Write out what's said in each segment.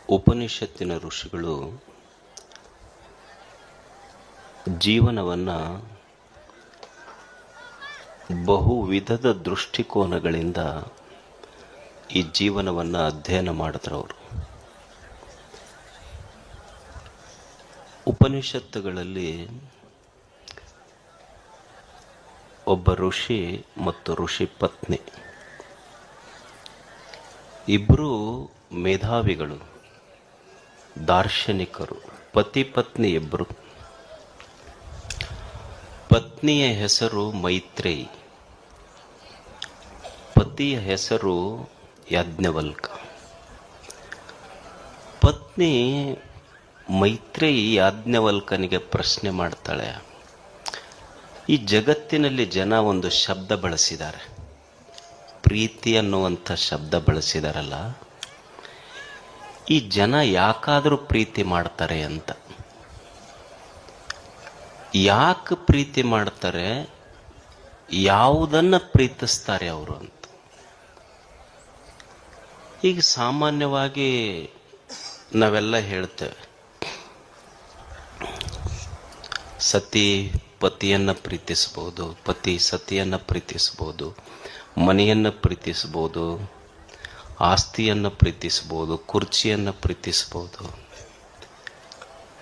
ಉಪನಿಷತ್ತಿನ ಋಷಿಗಳು ಜೀವನವನ್ನು ಬಹು ವಿಧದ ದೃಷ್ಟಿಕೋನಗಳಿಂದ ಈ ಜೀವನವನ್ನು ಅಧ್ಯಯನ ಮಾಡಿದ್ರವರು. ಉಪನಿಷತ್ತುಗಳಲ್ಲಿ ಒಬ್ಬ ಋಷಿ ಮತ್ತು ಋಷಿ ಪತ್ನಿ ಇಬ್ಬರೂ ಮೇಧಾವಿಗಳು, ದಾರ್ಶನಿಕರು. ಪತಿ ಪತ್ನಿ ಇಬ್ಬರು. ಪತ್ನಿಯ ಹೆಸರು ಮೈತ್ರೇಯಿ, ಪತಿಯ ಹೆಸರು ಯಾಜ್ಞವಲ್ಕ. ಪತ್ನಿ ಮೈತ್ರೇಯಿ ಯಾಜ್ಞವಲ್ಕನಿಗೆ ಪ್ರಶ್ನೆ ಮಾಡ್ತಾಳೆ, ಈ ಜಗತ್ತಿನಲ್ಲಿ ಜನ ಒಂದು ಶಬ್ದ ಬಳಸಿದ್ದಾರೆ, ಪ್ರೀತಿ ಅನ್ನುವಂಥ ಶಬ್ದ ಬಳಸಿದಾರಲ್ಲ, ಈ ಜನ ಯಾಕಾದರೂ ಪ್ರೀತಿ ಮಾಡ್ತಾರೆ ಅಂತ. ಯಾಕೆ ಪ್ರೀತಿ ಮಾಡ್ತಾರೆ, ಯಾವುದನ್ನು ಪ್ರೀತಿಸ್ತಾರೆ ಅವರು ಅಂತ. ಈಗ ಸಾಮಾನ್ಯವಾಗಿ ನಾವೆಲ್ಲ ಹೇಳ್ತೇವೆ, ಸತಿ ಪತಿಯನ್ನು ಪ್ರೀತಿಸ್ಬೋದು, ಪತಿ ಸತಿಯನ್ನು ಪ್ರೀತಿಸ್ಬೋದು, ಮನೆಯನ್ನು ಪ್ರೀತಿಸ್ಬೋದು, ಆಸ್ತಿಯನ್ನು ಪ್ರೀತಿಸ್ಬೋದು, ಕುರ್ಚಿಯನ್ನು ಪ್ರೀತಿಸ್ಬೋದು.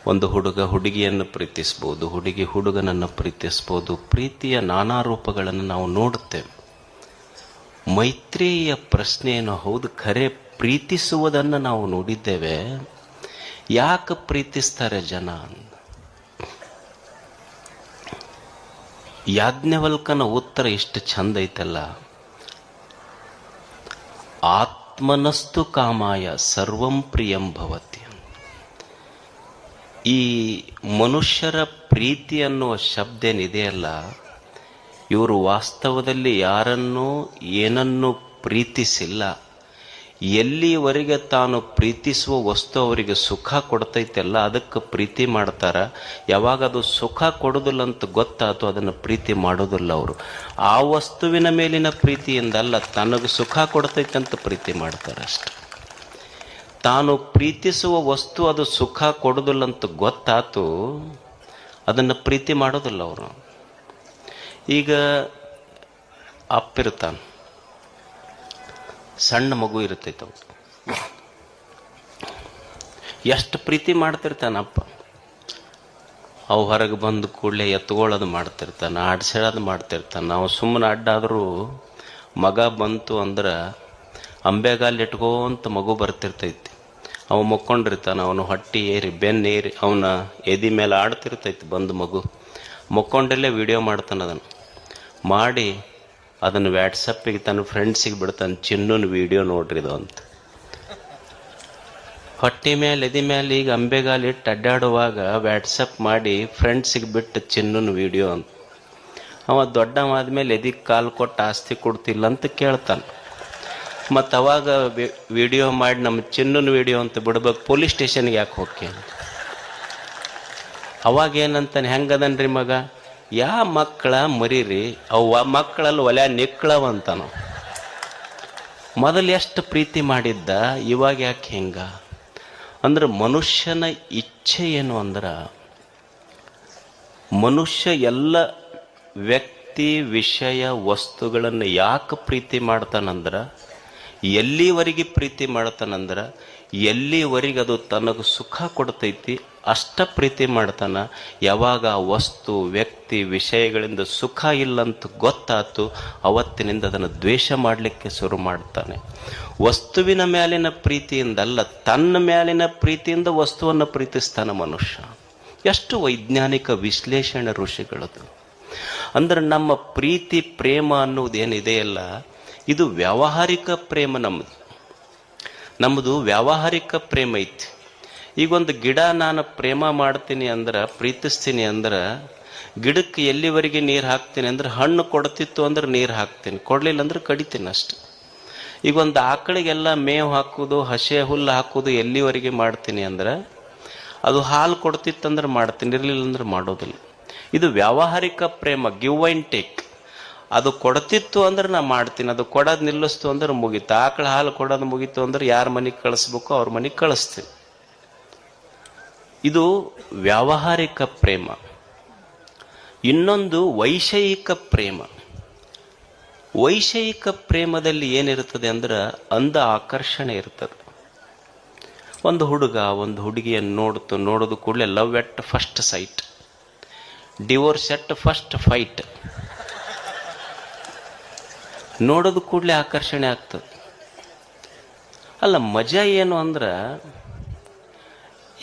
ಒಂದು ಹುಡುಗ ಹುಡುಗಿಯನ್ನು ಪ್ರೀತಿಸ್ಬೋದು, ಹುಡುಗಿ ಹುಡುಗನನ್ನು ಪ್ರೀತಿಸ್ಬೋದು. ಪ್ರೀತಿಯ ನಾನಾ ರೂಪಗಳನ್ನು ನಾವು ನೋಡುತ್ತೇವೆ. ಮೈತ್ರೇಯಿಯ ಪ್ರಶ್ನೆಯನ್ನು, ಹೌದು ಖರೆ ಪ್ರೀತಿಸುವುದನ್ನು ನಾವು ನೋಡಿದ್ದೇವೆ, ಯಾಕೆ ಪ್ರೀತಿಸ್ತಾರೆ ಜನ? ಯಾಜ್ಞವಲ್ಕನ ಉತ್ತರ ಇಷ್ಟು ಚಂದ ಐತಲ್ಲ, ಆತ್ಮನಸ್ತು ಕಾಮಾಯ ಸರ್ವಂ ಪ್ರಿಯಂ ಭವತಿ. ಈ ಮನುಷ್ಯರ ಪ್ರೀತಿ ಅನ್ನುವ ಶಬ್ದ ಏನಿದೆಯಲ್ಲ, ಇವರು ವಾಸ್ತವದಲ್ಲಿ ಯಾರನ್ನೂ ಏನನ್ನೂ ಪ್ರೀತಿಸಿಲ್ಲ. ಎಲ್ಲಿವರೆಗೆ ತಾನು ಪ್ರೀತಿಸುವ ವಸ್ತು ಅವರಿಗೆ ಸುಖ ಕೊಡ್ತೈತೆಲ್ಲ, ಅದಕ್ಕೆ ಪ್ರೀತಿ ಮಾಡ್ತಾರ. ಯಾವಾಗ ಅದು ಸುಖ ಕೊಡೋದಿಲ್ಲ ಅಂತ ಗೊತ್ತಾಯ್ತು, ಅದನ್ನು ಪ್ರೀತಿ ಮಾಡೋದಿಲ್ಲ ಅವರು. ಆ ವಸ್ತುವಿನ ಮೇಲಿನ ಪ್ರೀತಿಯಿಂದಲ್ಲ, ತನಗೆ ಸುಖ ಕೊಡ್ತೈತೆ ಅಂತ ಪ್ರೀತಿ ಮಾಡ್ತಾರೆ ಅಷ್ಟೆ. ತಾನು ಪ್ರೀತಿಸುವ ವಸ್ತು ಅದು ಸುಖ ಕೊಡೋದಿಲ್ಲ ಅಂತ ಗೊತ್ತಾಯ್ತು, ಅದನ್ನು ಪ್ರೀತಿ ಮಾಡೋದಿಲ್ಲ ಅವರು. ಈಗ ಅಪ್ಪಿರ್ತಾನೆ, ಸಣ್ಣ ಮಗು ಇರ್ತೈತೆ, ಎಷ್ಟು ಪ್ರೀತಿ ಮಾಡ್ತಿರ್ತಾನಪ್ಪ. ಅವು ಹೊರಗೆ ಬಂದು ಕೂಡಲೇ ಎತ್ಕೊಳ್ಳೋದು ಮಾಡ್ತಿರ್ತಾನೆ, ಆಡ್ಸೇಳೋದು ಮಾಡ್ತಿರ್ತಾನೆ. ನಾವು ಸುಮ್ಮನೆ ಅಡ್ಡಾದರೂ ಮಗ ಬಂತು ಅಂದ್ರೆ ಅಂಬೆಗಾಲು ಇಟ್ಕೋಂತ ಮಗು ಬರ್ತಿರ್ತೈತಿ. ಅವ ಮಕ್ಕೊಂಡಿರ್ತಾನೆ, ಅವನು ಹೊಟ್ಟಿ ಏರಿ ಬೆನ್ನೇರಿ ಅವನ ಎದಿ ಮೇಲೆ ಆಡ್ತಿರ್ತೈತಿ. ಬಂದು ಮಗು ಮಕ್ಕೊಂಡಲ್ಲೇ ವಿಡಿಯೋ ಮಾಡ್ತಾನೆ. ಅದನ್ನು ಮಾಡಿ ಅದನ್ನು ವ್ಯಾಟ್ಸಪ್ಪಿಗೆ ತನ್ನ ಫ್ರೆಂಡ್ಸಿಗೆ ಬಿಡ್ತಾನೆ, ಚಿನ್ನನ ವಿಡಿಯೋ ನೋಡ್ರಿ ಇದು ಅಂತ. ಹೊಟ್ಟೆ ಮೇಲೆ ಎದಿ ಮೇಲೆ ಈಗ ಅಂಬೆಗಾಲು ಇಟ್ಟು ಅಡ್ಡಾಡುವಾಗ ವ್ಯಾಟ್ಸಪ್ ಮಾಡಿ ಫ್ರೆಂಡ್ಸಿಗೆ ಬಿಟ್ಟು ಚಿನ್ನನ ವಿಡಿಯೋ ಅಂತ. ಅವ ದೊಡ್ಡವಾದ್ಮೇಲೆ ಎದಿಗೆ ಕಾಲು ಕೊಟ್ಟು ಆಸ್ತಿ ಕೊಡ್ತಿಲ್ಲ ಅಂತ ಕೇಳ್ತಾನೆ. ಮತ್ತು ಅವಾಗ ವಿಡಿಯೋ ಮಾಡಿ ನಮ್ಮ ಚಿನ್ನನ ವಿಡಿಯೋ ಅಂತ ಬಿಡ್ಬೇಕು, ಪೊಲೀಸ್ ಸ್ಟೇಷನ್ಗೆ ಯಾಕೆ ಹೋಗಿ ಅಂತ. ಅವಾಗ ಏನಂತಾನೆ, ಹೆಂಗದನ್ರಿ ಮಗ, ಯಾ ಮಕ್ಕಳ ಮರೀರಿ, ಅವ ಮಕ್ಕಳಲ್ಲಿ ಒಲೆ ನಿಕ್ಕಳವಂತಾನು. ಮೊದಲು ಎಷ್ಟು ಪ್ರೀತಿ ಮಾಡಿದ್ದ, ಇವಾಗ ಯಾಕೆ ಹೆಂಗ ಅಂದ್ರೆ, ಮನುಷ್ಯನ ಇಚ್ಛೆ ಏನು ಅಂದ್ರೆ, ಮನುಷ್ಯ ಎಲ್ಲ ವ್ಯಕ್ತಿ ವಿಷಯ ವಸ್ತುಗಳನ್ನು ಯಾಕೆ ಪ್ರೀತಿ ಮಾಡ್ತಾನಂದ್ರೆ, ಎಲ್ಲಿವರೆಗೆ ಪ್ರೀತಿ ಮಾಡ್ತಾನಂದ್ರೆ, ಎಲ್ಲಿವರೆಗೆ ಅದು ತನಗೆ ಸುಖ ಕೊಡ್ತೈತಿ ಅಷ್ಟ ಪ್ರೀತಿ ಮಾಡ್ತಾನ. ಯಾವಾಗ ಆ ವಸ್ತು ವ್ಯಕ್ತಿ ವಿಷಯಗಳಿಂದ ಸುಖ ಇಲ್ಲಂತ ಗೊತ್ತಾಯ್ತು, ಅವತ್ತಿನಿಂದ ಅದನ್ನು ದ್ವೇಷ ಮಾಡಲಿಕ್ಕೆ ಶುರು ಮಾಡ್ತಾನೆ. ವಸ್ತುವಿನ ಮೇಲಿನ ಪ್ರೀತಿಯಿಂದಲ್ಲ, ತನ್ನ ಮೇಲಿನ ಪ್ರೀತಿಯಿಂದ ವಸ್ತುವನ್ನು ಪ್ರೀತಿಸ್ತಾನೆ ಮನುಷ್ಯ. ಎಷ್ಟು ವೈಜ್ಞಾನಿಕ ವಿಶ್ಲೇಷಣೆ ಋಷಿಗಳದು. ಅಂದ್ರೆ ನಮ್ಮ ಪ್ರೀತಿ ಪ್ರೇಮ ಅನ್ನೋದೇನಿದೆಯಲ್ಲ, ಇದು ವ್ಯಾವಹಾರಿಕ ಪ್ರೇಮ. ನಮ್ಮದು ವ್ಯಾವಹಾರಿಕ ಪ್ರೇಮ ಐತಿ. ಈಗೊಂದು ಗಿಡ ನಾನು ಪ್ರೇಮ ಮಾಡ್ತೀನಿ ಅಂದ್ರೆ, ಪ್ರೀತಿಸ್ತೀನಿ ಅಂದ್ರೆ, ಗಿಡಕ್ಕೆ ಎಲ್ಲಿವರೆಗೆ ನೀರು ಹಾಕ್ತೀನಿ ಅಂದ್ರೆ, ಹಣ್ಣು ಕೊಡ್ತಿತ್ತು ಅಂದ್ರೆ ನೀರು ಹಾಕ್ತೀನಿ, ಕೊಡಲಿಲ್ಲ ಅಂದ್ರೆ ಕಡಿತೀನಿ ಅಷ್ಟೆ. ಈಗೊಂದು ಆಕಳಿಗೆಲ್ಲ ಮೇವು ಹಾಕೋದು, ಹಸೆ ಹುಲ್ಲು ಹಾಕೋದು ಎಲ್ಲಿವರೆಗೆ ಮಾಡ್ತೀನಿ ಅಂದ್ರೆ, ಅದು ಹಾಲು ಕೊಡ್ತಿತ್ತಂದ್ರೆ ಮಾಡ್ತೀನಿ, ಇರಲಿಲ್ಲ ಅಂದ್ರೆ ಮಾಡೋದಿಲ್ಲ. ಇದು ವ್ಯಾವಹಾರಿಕ ಪ್ರೇಮ, ಗಿವ್ ಆ್ಯಂಡ್ ಟೇಕ್. ಅದು ಕೊಡ್ತಿತ್ತು ಅಂದ್ರೆ ನಾ ಮಾಡ್ತೀನಿ, ಅದು ಕೊಡೋದು ನಿಲ್ಲಿಸ್ತು ಅಂದ್ರೆ ಮುಗೀತು. ಆಕಳ ಹಾಲು ಕೊಡೋದು ಮುಗೀತು ಅಂದ್ರೆ ಯಾರ ಮನೆಗೆ ಕಳಿಸ್ಬೇಕು ಅವ್ರ ಮನೆಗೆ ಕಳಿಸ್ತೀನಿ. ಇದು ವ್ಯಾವಹಾರಿಕ ಪ್ರೇಮ. ಇನ್ನೊಂದು ವೈಷಯಿಕ ಪ್ರೇಮ. ವೈಷಯಿಕ ಪ್ರೇಮದಲ್ಲಿ ಏನಿರ್ತದೆ ಅಂದ್ರೆ ಅಂದ ಆಕರ್ಷಣೆ ಇರ್ತದೆ. ಒಂದು ಹುಡುಗ ಒಂದು ಹುಡುಗಿಯನ್ನು ನೋಡೋದು ಕೂಡಲೇ love at first sight, divorce at first fight. ನೋಡೋದು ಕೂಡಲೇ ಆಕರ್ಷಣೆ ಆಗ್ತದೆ. ಅಲ್ಲ, ಮಜಾ ಏನು ಅಂದ್ರೆ,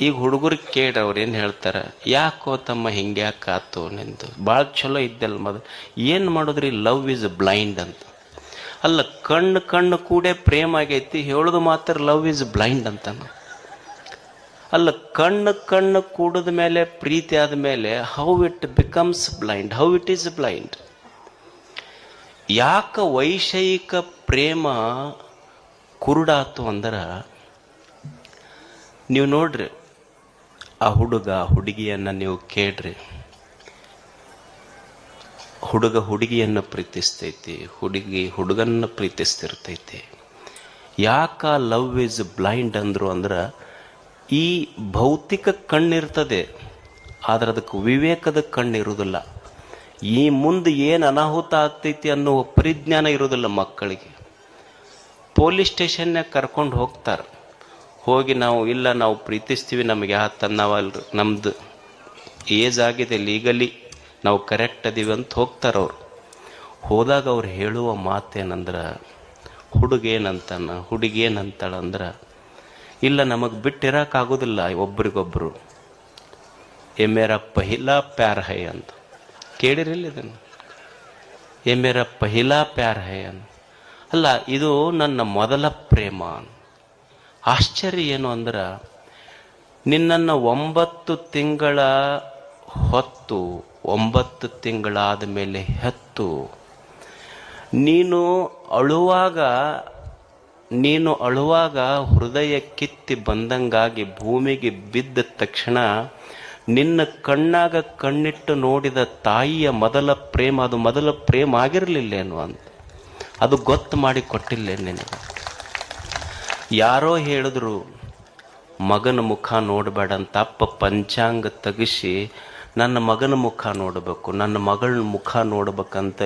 ಈಗ ಹುಡುಗರಿಗೆ ಕೇಳ್ರಿ ಅವ್ರು ಏನು ಹೇಳ್ತಾರೆ, ಯಾಕೋ ತಮ್ಮ ಹಿಂಗ್ಯಾಕಾತು ನಿಂದು ಭಾಳ ಚಲೋ ಇದ್ದಲ್ಲ ಮೊದಲು, ಏನು ಮಾಡೋದ್ರಿ, ಲವ್ ಈಸ್ ಬ್ಲೈಂಡ್ ಅಂತ. ಅಲ್ಲ, ಕಣ್ಣು ಕೂಡೇ ಪ್ರೇಮ ಆಗೈತಿ, ಹೇಳೋದು ಮಾತ್ರ ಲವ್ ಈಸ್ ಬ್ಲೈಂಡ್ ಅಂತಾನ. ಅಲ್ಲ, ಕಣ್ಣು ಕೂಡದ ಮೇಲೆ ಪ್ರೀತಿ ಆದಮೇಲೆ how it becomes blind, how it is blind. ಯಾಕ ವೈಷಯಿಕ ಪ್ರೇಮ ಕುರುಡಾತು ಅಂದ್ರೆ, ನೀವು ನೋಡ್ರಿ, ಆ ಹುಡುಗಿಯನ್ನ ನೀವು ಕೇಳ್ರಿ, ಹುಡುಗ ಹುಡುಗಿಯನ್ನು ಪ್ರೀತಿಸ್ತೈತಿ, ಹುಡುಗಿ ಹುಡುಗನ್ನ ಪ್ರೀತಿಸ್ತಿರ್ತೈತಿ. ಯಾಕ ಲವ್ ಇಸ್ ಬ್ಲೈಂಡ್ ಅಂದ್ರು ಅಂದ್ರೆ, ಈ ಭೌತಿಕ ಕಣ್ಣಿರ್ತದೆ, ಆದ್ರೆ ಅದಕ್ಕೆ ವಿವೇಕದ ಕಣ್ಣಿರುವುದಿಲ್ಲ. ಈ ಮುಂದೆ ಏನು ಅನಾಹುತ ಆಗ್ತೈತಿ ಅನ್ನೋ ಪರಿಜ್ಞಾನ ಇರೋದಿಲ್ಲ ಮಕ್ಕಳಿಗೆ. ಪೊಲೀಸ್ ಸ್ಟೇಷನ್ನಾಗ ಕರ್ಕೊಂಡು ಹೋಗ್ತಾರೆ, ಹೋಗಿ ನಾವು ಪ್ರೀತಿಸ್ತೀವಿ, ನಮಗೆ ನಾವಲ್ರಿ, ನಮ್ದು ಏಜ್ ಆಗಿದೆ, ಲೀಗಲಿ ನಾವು ಕರೆಕ್ಟ್ ಅದೀವಿ ಅಂತ ಹೋಗ್ತಾರೆ ಅವರು. ಹೋದಾಗ ಅವ್ರು ಹೇಳುವ ಮಾತೇನಂದ್ರೆ, ಹುಡುಗೇನಂತಾಳಂದ್ರೆ, ಇಲ್ಲ ನಮಗೆ ಬಿಟ್ಟಿರೋಕ್ಕಾಗೋದಿಲ್ಲ ಒಬ್ರಿಗೊಬ್ರು, ಎ ಮೇರಾ ಪಹಿಲಾ ಪ್ಯಾರ್ ಹೈ ಅಂತ. ಕೇಳಿರಿಲ್ಲ ಇದನ್ನು, ಎ ಮೇರಾ ಪಹಿಲಾ ಪ್ಯಾರ್ ಹೈ ಅಂತ. ಅಲ್ಲ, ಇದು ನನ್ನ ಮೊದಲ ಪ್ರೇಮ. ಆಶ್ಚರ್ಯ ಏನು ಅಂದ್ರೆ, ನಿನ್ನನ್ನು 9 ತಿಂಗಳ ಹೊತ್ತು, 9 ತಿಂಗಳಾದ ಮೇಲೆ ಹೆತ್ತು, ನೀನು ಅಳುವಾಗ ಹೃದಯ ಕಿತ್ತಿ ಬಂದಂಗಾಗಿ ಭೂಮಿಗೆ ಬಿದ್ದ ತಕ್ಷಣ ನಿನ್ನ ಕಣ್ಣಾಗ ಕಣ್ಣಿಟ್ಟು ನೋಡಿದ ತಾಯಿಯ ಮೊದಲ ಪ್ರೇಮ, ಅದು ಮೊದಲ ಪ್ರೇಮ ಆಗಿರಲಿಲ್ಲೇನು ಅಂತ. ಅದು ಗೊತ್ತು ಮಾಡಿ ಕೊಟ್ಟಿಲ್ಲ ನಿನಗೆ. ಯಾರೋ ಹೇಳಿದ್ರು ಮಗನ ಮುಖ ನೋಡಬೇಡ ಅಂತ. ಅಪ್ಪ ಪಂಚಾಂಗ ತೆಗಿಸಿ ನನ್ನ ಮಗನ ಮುಖ ನೋಡಬೇಕು, ನನ್ನ ಮಗಳ ಮುಖ ನೋಡ್ಬೇಕಂತ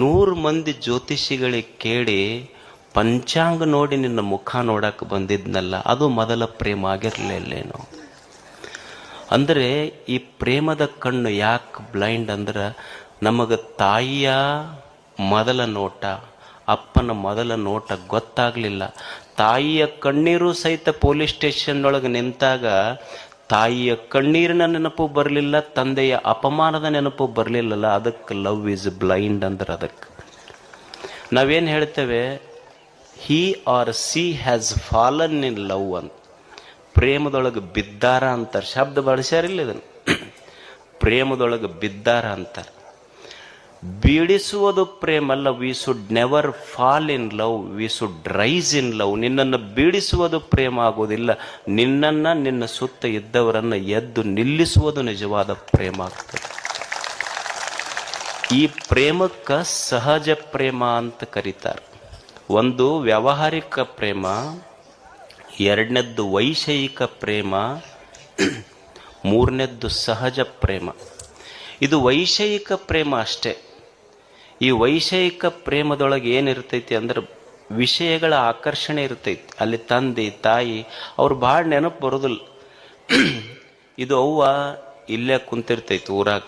100 ಮಂದಿ ಜ್ಯೋತಿಷಿಗಳಿಗೆ ಕೇಳಿ ಪಂಚಾಂಗ ನೋಡಿ ನಿನ್ನ ಮುಖ ನೋಡಕ್ಕೆ ಬಂದಿದ್ನಲ್ಲ, ಅದು ಮೊದಲ ಪ್ರೇಮ ಆಗಿರಲಿಲ್ಲೇನು. ಅಂದರೆ ಈ ಪ್ರೇಮದ ಕಣ್ಣು ಯಾಕೆ ಬ್ಲೈಂಡ್ ಅಂದ್ರೆ, ನಮಗೆ ತಾಯಿಯ ಮೊದಲ ನೋಟ, ಅಪ್ಪನ ಮೊದಲ ನೋಟ ಗೊತ್ತಾಗಲಿಲ್ಲ. ತಾಯಿಯ ಕಣ್ಣೀರು ಸಹಿತ ಪೊಲೀಸ್ ಸ್ಟೇಷನ್ ಒಳಗೆ ನಿಂತಾಗ ತಾಯಿಯ ಕಣ್ಣೀರಿನ ನೆನಪು ಬರಲಿಲ್ಲ, ತಂದೆಯ ಅಪಮಾನದ ನೆನಪು ಬರಲಿಲ್ಲಲ್ಲ. ಅದಕ್ಕೆ ಲವ್ ಈಸ್ ಬ್ಲೈಂಡ್ ಅಂದ್ರೆ. ಅದಕ್ಕೆ ನಾವೇನು ಹೇಳ್ತೇವೆ, he or C has fallen in love ಅಂತ. ಪ್ರೇಮದೊಳಗೆ ಬಿದ್ದಾರ ಅಂತಾರೆ, ಶಬ್ದ ಬಳಸ್ಯಾರಿಲ್ಲ ಇದನ್ನು. ಪ್ರೇಮದೊಳಗೆ ಬಿದ್ದಾರ ಅಂತಾರೆ. ಬೀಳಿಸುವುದು ಪ್ರೇಮ ಅಲ್ಲ. We should never fall in love, we should rise in love. ನಿನ್ನನ್ನು ಬೀಳಿಸುವುದು ಪ್ರೇಮ ಆಗೋದಿಲ್ಲ, ನಿನ್ನ ಸುತ್ತ ಇದ್ದವರನ್ನು ಎದ್ದು ನಿಲ್ಲಿಸುವುದು ನಿಜವಾದ ಪ್ರೇಮ ಆಗ್ತದೆ. ಈ ಪ್ರೇಮಕ್ಕೆ ಸಹಜ ಪ್ರೇಮ ಅಂತ ಕರೀತಾರೆ. ಒಂದು ವ್ಯಾವಹಾರಿಕ ಪ್ರೇಮ, ಎರಡನೇದ್ದು ವೈಷಯಿಕ ಪ್ರೇಮ, ಮೂರನೇದ್ದು ಸಹಜ ಪ್ರೇಮ. ಇದು ವೈಷಯಿಕ ಪ್ರೇಮ ಅಷ್ಟೇ. ಈ ವೈಷಯಿಕ ಪ್ರೇಮದೊಳಗೆ ಏನಿರ್ತೈತಿ ಅಂದ್ರೆ ವಿಷಯಗಳ ಆಕರ್ಷಣೆ ಇರ್ತೈತಿ. ಅಲ್ಲಿ ತಂದೆ ತಾಯಿ ಅವ್ರು ಭಾಳ ನೆನಪು ಬರೋದಿಲ್ಲ. ಇದು ಅವ್ವ ಇಲ್ಲೇ ಕುಂತಿರ್ತೈತಿ ಊರಾಗ,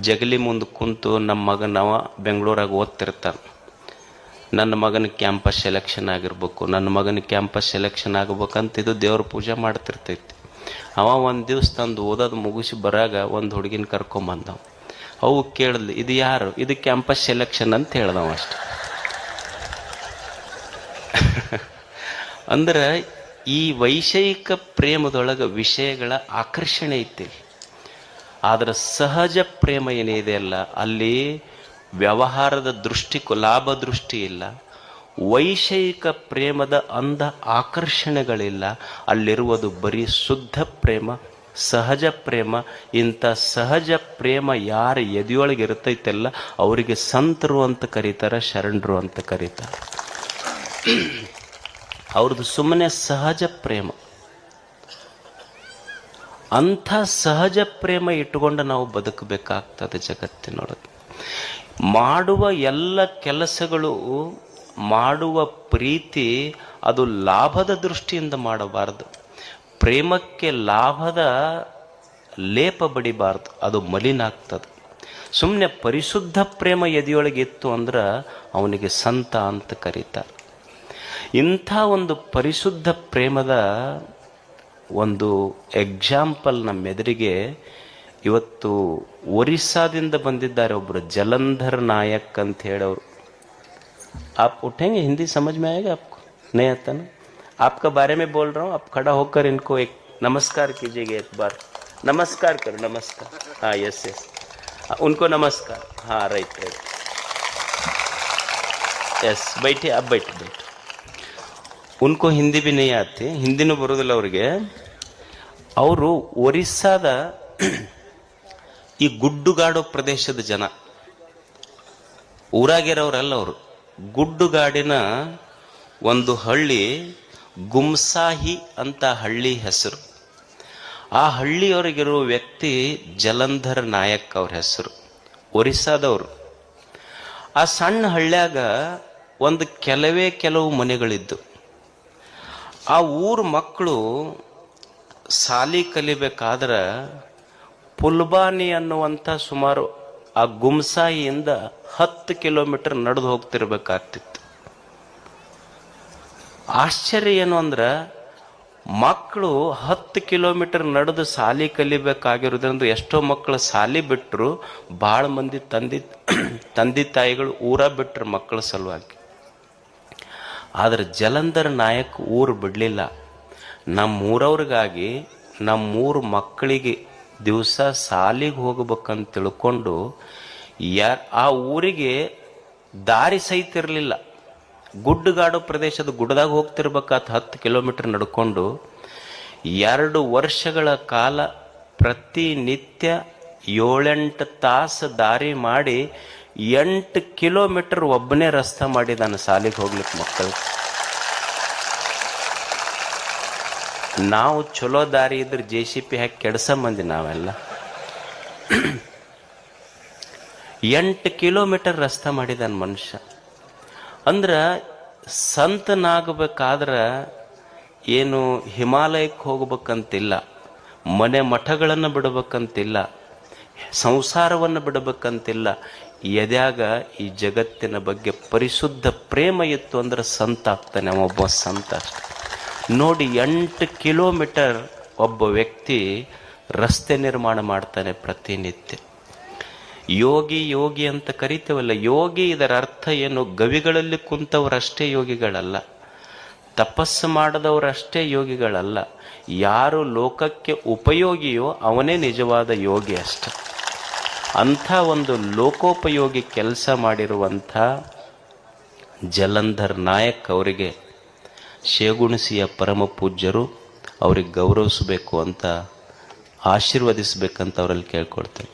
ಜಗಲಿ ಮುಂದೆ ಕುಂತು ನಮ್ಮ ಮಗನವ ಬೆಂಗಳೂರಾಗ ಓದ್ತಿರ್ತಾನೆ. ನನ್ನ ಮಗನ ಕ್ಯಾಂಪಸ್ ಸೆಲೆಕ್ಷನ್ ಆಗಿರ್ಬೇಕು, ನನ್ನ ಮಗನ ಕ್ಯಾಂಪಸ್ ಸೆಲೆಕ್ಷನ್ ಆಗ್ಬೇಕಂತ ಇದು ದೇವ್ರ ಪೂಜೆ ಮಾಡ್ತಿರ್ತೈತಿ. ಅವ ಒಂದು ದಿವ್ಸ ತಂದು ಓದೋದು ಮುಗಿಸಿ ಬರಾಗ ಒಂದು ಹುಡುಗಿನ ಕರ್ಕೊಂಬಂದವ. ಅವು ಕೇಳಿದ್ಲು, ಇದು ಯಾರು? ಇದು ಕ್ಯಾಂಪಸ್ ಸೆಲೆಕ್ಷನ್ ಅಂತ ಹೇಳ್ದವ ಅಷ್ಟೆ. ಅಂದ್ರೆ ಈ ವೈಷಯಿಕ ಪ್ರೇಮದೊಳಗೆ ವಿಷಯಗಳ ಆಕರ್ಷಣೆ ಐತಿ. ಆದ್ರೆ ಸಹಜ ಪ್ರೇಮ ಏನಿದೆ ಅಲ್ಲ, ಅಲ್ಲಿ ವ್ಯವಹಾರದ ದೃಷ್ಟಿ, ಲಾಭ ದೃಷ್ಟಿ ಇಲ್ಲ. ವೈಷಯಿಕ ಪ್ರೇಮದ ಅಂದ ಆಕರ್ಷಣೆಗಳಿಲ್ಲ. ಅಲ್ಲಿರುವುದು ಬರೀ ಶುದ್ಧ ಪ್ರೇಮ, ಸಹಜ ಪ್ರೇಮ. ಇಂಥ ಸಹಜ ಪ್ರೇಮ ಯಾರ ಎದೆಯೊಳಗೆ ಇರ್ತೈತೆಲ್ಲ ಅವರಿಗೆ ಸಂತರು ಅಂತ ಕರೀತಾರೆ, ಶರಣರು ಅಂತ ಕರೀತಾರೆ. ಅವ್ರದ್ದು ಸುಮ್ಮನೆ ಸಹಜ ಪ್ರೇಮ. ಅಂಥ ಸಹಜ ಪ್ರೇಮ ಇಟ್ಟುಕೊಂಡು ನಾವು ಬದುಕಬೇಕಾಗ್ತದೆ ಜಗತ್ತಿನೊಳಗೆ. ಮಾಡುವ ಎಲ್ಲ ಕೆಲಸಗಳು, ಮಾಡುವ ಪ್ರೀತಿ ಅದು ಲಾಭದ ದೃಷ್ಟಿಯಿಂದ ಮಾಡಬಾರದು. ಪ್ರೇಮಕ್ಕೆ ಲಾಭದ ಲೇಪ ಬಡಿಬಾರ್ದು, ಅದು ಮಲಿನ ಆಗ್ತದೆ. ಸುಮ್ಮನೆ ಪರಿಶುದ್ಧ ಪ್ರೇಮ ಎದೆಯೊಳಗೆ ಇತ್ತು ಅಂದ್ರೆ ಅವನಿಗೆ ಸಂತ ಅಂತ ಕರೀತಾರೆ. ಇಂಥ ಒಂದು ಪರಿಶುದ್ಧ ಪ್ರೇಮದ ಒಂದು ಎಕ್ಸಾಂಪಲ್ ನಮ್ಮೆದುರಿಗೆ ಇವತ್ತು ಒರಿಸ್ಸಾದಿಂದ ಬಂದಿದ್ದಾರೆ ಒಬ್ಬರು, ಜಲಂಧರ್ ನಾಯಕ್ ಅಂತ ಹೇಳೋರು. आप उठेंगे? हिंदी समझ में आएगा आपको? नहीं आता ना? आपका बारे में बोल रहा हूँ. आप खड़ा होकर इनको एक नमस्कार कीजिएगा. एक बार नमस्कार करो. नमस्कार. हाँ, यस यस, उनको नमस्कार. हाँ, राइट राइट, यस. बैठे, आप बैठे बैठे. उनको हिंदी भी नहीं आती, ಹಿಂದಿನೂ ಬರೋದಿಲ್ಲ ಅವ್ರಿಗೆ. ಅವರು ಒರಿಸ್ಸಾದ ಈ ಗುಡ್ಡುಗಾಡು ಪ್ರದೇಶದ ಜನ, ಊರಾಗಿರೋರಲ್ಲ ಅವರು. ಗುಡ್ಡುಗಾಡಿನ ಒಂದು ಹಳ್ಳಿ ಗುಮ್ಸಾಹಿ ಅಂತ ಹಳ್ಳಿ ಹೆಸರು. ಆ ಹಳ್ಳಿಯವರಿಗಿರುವ ವ್ಯಕ್ತಿ ಜಲಂಧರ್ ನಾಯಕ್ ಅವ್ರ ಹೆಸರು, ಒರಿಸ್ಸಾದವರು. ಆ ಸಣ್ಣ ಹಳ್ಳ್ಯಾಗ ಒಂದು ಕೆಲವು ಮನೆಗಳಿದ್ದು. ಆ ಊರ ಮಕ್ಕಳು ಸಾಲಿ ಕಲಿಬೇಕಾದ್ರೆ ಪುಲ್ಬಾನಿ ಅನ್ನುವಂಥ ಸುಮಾರು ಆ ಗುಮ್ಸಾಯಿಯಿಂದ 10 ಕಿಲೋಮೀಟರ್ ನಡೆದು ಹೋಗ್ತಿರ್ಬೇಕಾಗ್ತಿತ್ತು. ಆಶ್ಚರ್ಯ ಏನು ಅಂದ್ರೆ, ಮಕ್ಕಳು 10 ಕಿಲೋಮೀಟರ್ ನಡೆದು ಸಾಲಿ ಕಲಿಬೇಕಾಗಿರೋದ್ರಿಂದ ಎಷ್ಟೋ ಮಕ್ಕಳು ಸಾಲಿ ಬಿಟ್ಟರು. ಭಾಳ ಮಂದಿ ತಂದೆ ತಾಯಿಗಳು ಊರ ಬಿಟ್ಟರು ಮಕ್ಕಳ ಸಲುವಾಗಿ. ಆದರೆ ಜಲಂಧರ್ ನಾಯಕ್ ಊರು ಬಿಡಲಿಲ್ಲ. ನಮ್ಮೂರವ್ರಿಗಾಗಿ, ನಮ್ಮೂರು ಮಕ್ಕಳಿಗೆ ದಿವಸ ಸಾಲಿಗೆ ಹೋಗ್ಬೇಕಂತ ತಿಳ್ಕೊಂಡು ಆ ಊರಿಗೆ ದಾರಿ ಸಹಿತ ಇರಲಿಲ್ಲ. ಗುಡ್ಡುಗಾಡು ಪ್ರದೇಶದ ಗುಡ್ಡದಾಗ ಹೋಗ್ತಿರ್ಬೇಕಾತ 10 ಕಿಲೋಮೀಟರ್ ನಡ್ಕೊಂಡು 2 ವರ್ಷಗಳ ಕಾಲ ಪ್ರತಿನಿತ್ಯ 7-8 ತಾಸು ದಾರಿ ಮಾಡಿ 8 ಕಿಲೋಮೀಟರ್ ಒಬ್ಬನೇ ರಸ್ತೆ ಮಾಡಿದಾನೆ ಸಾಲಿಗೆ ಹೋಗ್ಲಿಕ್ಕೆ ಮಕ್ಕಳು. ನಾವು ಚಲೋ ದಾರಿ ಇದ್ರೆ JCP ಹಾಕಿ ಕೆಡ್ಸ ಮಂದಿ ನಾವೆಲ್ಲ. 8 ಕಿಲೋಮೀಟರ್ ರಸ್ತೆ ಮಾಡಿದಾನ ಮನುಷ್ಯ. ಅಂದ್ರೆ ಸಂತನಾಗಬೇಕಾದ್ರೆ ಏನು ಹಿಮಾಲಯಕ್ಕೆ ಹೋಗ್ಬೇಕಂತಿಲ್ಲ, ಮನೆ ಮಠಗಳನ್ನು ಬಿಡಬೇಕಂತಿಲ್ಲ, ಸಂಸಾರವನ್ನು ಬಿಡಬೇಕಂತಿಲ್ಲ. ಎದ್ಯಾಗ ಈ ಜಗತ್ತಿನ ಬಗ್ಗೆ ಪರಿಶುದ್ಧ ಪ್ರೇಮ ಇತ್ತು ಅಂದ್ರೆ ಸಂತ ಆಗ್ತಾನೆ, ಒಬ್ಬ ಸಂತ ಅಷ್ಟೆ. ನೋಡಿ, 8 ಕಿಲೋಮೀಟರ್ ಒಬ್ಬ ವ್ಯಕ್ತಿ ರಸ್ತೆ ನಿರ್ಮಾಣ ಮಾಡ್ತಾನೆ ಪ್ರತಿನಿತ್ಯ. ಯೋಗಿ ಯೋಗಿ ಅಂತ ಕರಿತೇವಲ್ಲ, ಯೋಗಿ ಇದರ ಅರ್ಥ ಏನು? ಗವಿಗಳಲ್ಲಿ ಕುಂತವರಷ್ಟೇ ಯೋಗಿಗಳಲ್ಲ, ತಪಸ್ಸು ಮಾಡದವರಷ್ಟೇ ಯೋಗಿಗಳಲ್ಲ. ಯಾರು ಲೋಕಕ್ಕೆ ಉಪಯೋಗಿಯೋ ಅವನೇ ನಿಜವಾದ ಯೋಗಿ ಅಷ್ಟೆ. ಅಂಥ ಒಂದು ಲೋಕೋಪಯೋಗಿ ಕೆಲಸ ಮಾಡಿರುವಂಥ ಜಲಂಧರ್ ನಾಯಕ್ ಅವರಿಗೆ ಶೇಗುಣಸಿಯ ಪರಮ ಪೂಜ್ಯರು ಅವ್ರಿಗೆ ಗೌರವಿಸಬೇಕು ಅಂತ, ಆಶೀರ್ವದಿಸಬೇಕಂತ ಅವರಲ್ಲಿ ಕೇಳ್ಕೊಳ್ತೇನೆ.